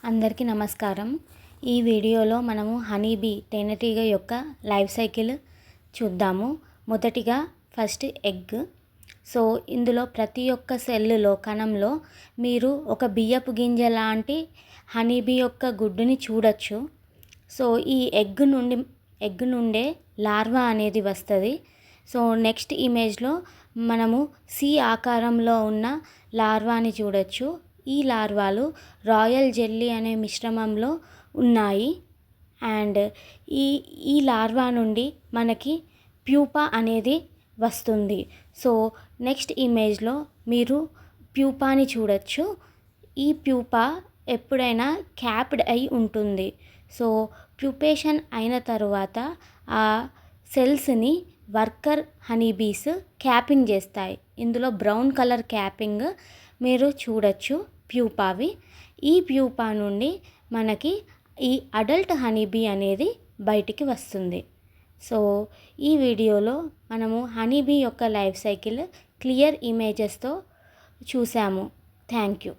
అందరికీ నమస్కారం. ఈ వీడియోలో మనము హనీబీ తేనెటీగ యొక్క లైఫ్ సైకిల్ చూద్దాము. మొదటిగా ఫస్ట్ ఎగ్. సో ఇందులో ప్రతి ఒక్క సెల్లో కణంలో మీరు ఒక బియ్యపు గింజ లాంటి హనీబీ యొక్క గుడ్డుని చూడొచ్చు. సో ఈ ఎగ్ నుండే లార్వా అనేది వస్తుంది. సో నెక్స్ట్ ఇమేజ్లో మనము సి ఆకారంలో ఉన్న లార్వాని చూడొచ్చు. ఈ లార్వాలు రాయల్ జెల్లీ అనే మిశ్రమంలో ఉన్నాయి. అండ్ ఈ లార్వా నుండి మనకి ప్యూపా అనేది వస్తుంది. సో నెక్స్ట్ ఇమేజ్లో మీరు ప్యూపాని చూడొచ్చు. ఈ ప్యూపా ఎప్పుడైనా క్యాప్డ్ అయి ఉంటుంది. సో ప్యూపేషన్ అయిన తర్వాత ఆ సెల్స్ని వర్కర్ హనీబీస్ క్యాపింగ్ చేస్తాయి. ఇందులో బ్రౌన్ కలర్ క్యాపింగ్ మీరు చూడొచ్చు ప్యూపావి. ఈ ప్యూపా నుండి మనకి ఈ అడల్ట్ హనీబీ అనేది బయటికి వస్తుంది. సో ఈ వీడియోలో మనము హనీబీ యొక్క లైఫ్ సైకిల్ క్లియర్ ఇమేజెస్తో చూసాము. Thank you.